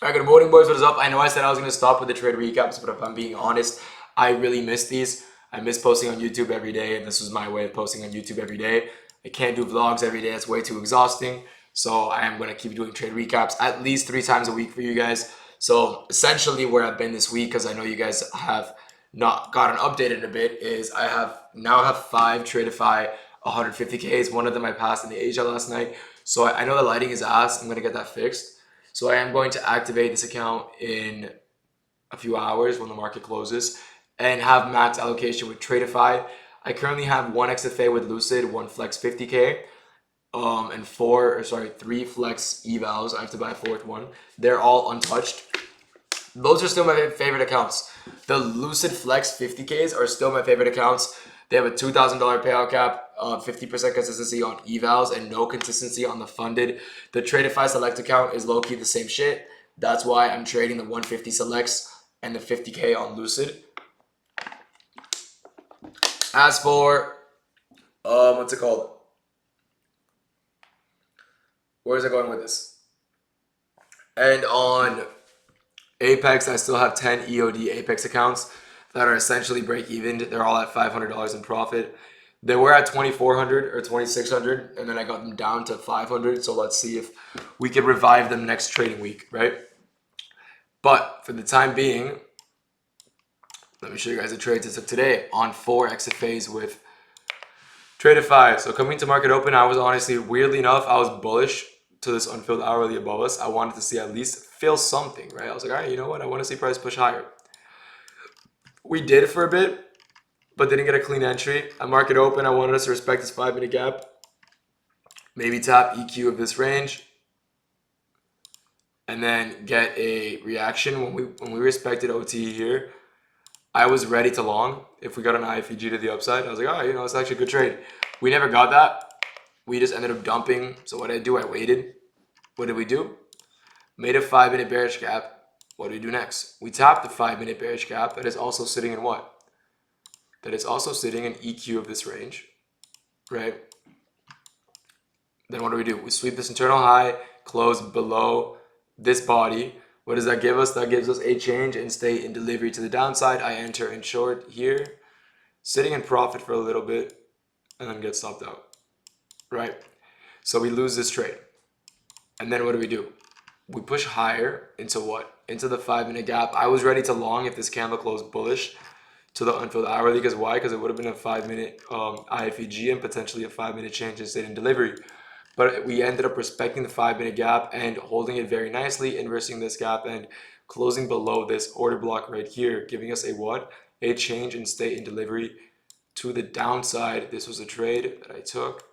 Alright, good morning, boys. What is up? I know I said I was going to stop with the trade recaps, but if I'm being honest, I really miss these. I miss posting on YouTube every day, and this was my way of posting on YouTube every day. I can't do vlogs every day. It's way too exhausting. So I am going to keep doing trade recaps at least 3 times a week for you guys. So essentially where I've been this week, because I know you guys have not gotten updated a bit, is I have 5 Tradeify 150Ks. One of them I passed in the Asia last night. So I know the lighting is ass. I'm going to get that fixed. So I am going to activate this account in a few hours when the market closes and have max allocation with Tradeify. I currently have 1 XFA with Lucid, 1 Flex 50K, and 3 Flex evals. I have to buy a 4th one. They're all untouched. Those are still my favorite accounts. The Lucid Flex 50Ks are still my favorite accounts. They have a $2,000 payout cap, 50% consistency on evals, and no consistency on the funded. The Tradeify Select account is low-key the same shit. That's why I'm trading the 150 Selects and the 50K on Lucid. As for, what's it called? Where is it going with this? And on Apex, I still have 10 EOD Apex accounts that are essentially break even. They're all at $500 in profit. They were at 2,400 or 2,600, and then I got them down to 500. So let's see if we can revive them next trading week, right? But for the time being, let me show you guys the trades I took today on 4 XFAs with Tradeify. So coming to market open, I was honestly, weirdly enough, I was bullish to this unfilled hourly above us. I wanted to see at least fill something, right? I was like, all right, you know what? I want to see price push higher. We did for a bit, but didn't get a clean entry. At market open, I wanted us to respect this 5-minute gap. Maybe tap EQ of this range. And then get a reaction. When we respected OTE here, I was ready to long. If we got an IFEG to the upside, I was like, oh, you know, it's actually a good trade. We never got that. We just ended up dumping. So what did I do? I waited. What did we do? Made a 5-minute bearish gap. What do we do next? We tapped the 5-minute bearish gap that is also sitting in what? That is also sitting in EQ of this range, right? Then what do? We sweep this internal high, close below this body. What does that give us? That gives us a change in state in delivery to the downside. I enter in short here, sitting in profit for a little bit, and then get stopped out, right? So we lose this trade. And then what do? We push higher into what? Into the 5-minute gap. I was ready to long if this candle closed bullish to the unfilled hourly. Because why? Because it would have been a 5-minute IFEG and potentially a 5-minute change in state in delivery. But we ended up respecting the 5-minute gap and holding it very nicely, inversing this gap and closing below this order block right here, giving us a what? A change in state in delivery to the downside. This was a trade that I took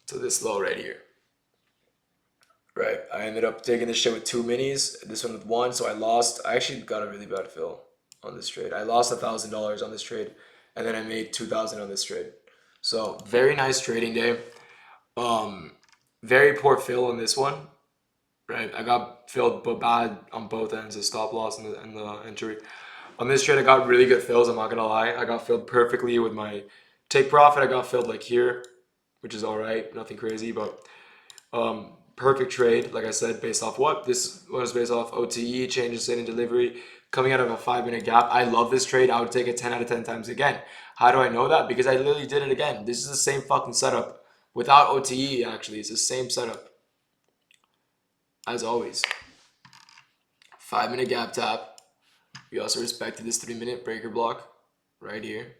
to this low right here. Right, I ended up taking this shit with 2 minis, this one with 1, so I lost. I actually got a really bad fill on this trade. I lost $1,000 on this trade, and then I made $2,000 on this trade. So very nice trading day. Very poor fill on this one. Right, I got filled but bad on both ends, the stop loss and the entry. On this trade, I got really good fills. I'm not gonna lie. I got filled perfectly with my take profit. I got filled like here, which is all right, nothing crazy, but perfect trade, like I said, based off what? This was based off OTE, changes in delivery, coming out of a 5-minute gap. I love this trade. I would take it 10 out of 10 times again. How do I know that? Because I literally did it again. This is the same fucking setup. Without OTE, actually. It's the same setup. As always. 5-minute gap tap. We also respected this 3-minute breaker block right here.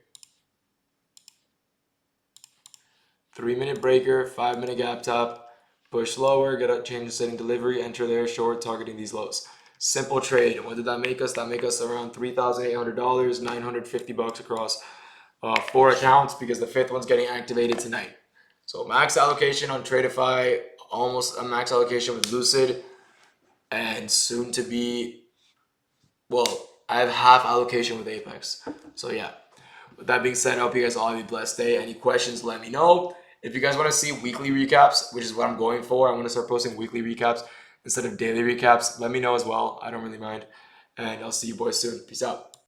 3-minute breaker, 5-minute gap tap. Push lower, get a change in setting delivery, enter there, short, targeting these lows. Simple trade. What did that make us? That make us around $3,800, $950 across 4 accounts because the 5th one's getting activated tonight. So max allocation on Tradeify, almost a max allocation with Lucid, and soon to be, well, I have half allocation with Apex. So yeah, with that being said, I hope you guys all have a blessed day. Any questions, let me know. If you guys want to see weekly recaps, which is what I'm going for, I'm going to start posting weekly recaps instead of daily recaps. Let me know as well. I don't really mind. And I'll see you boys soon. Peace out.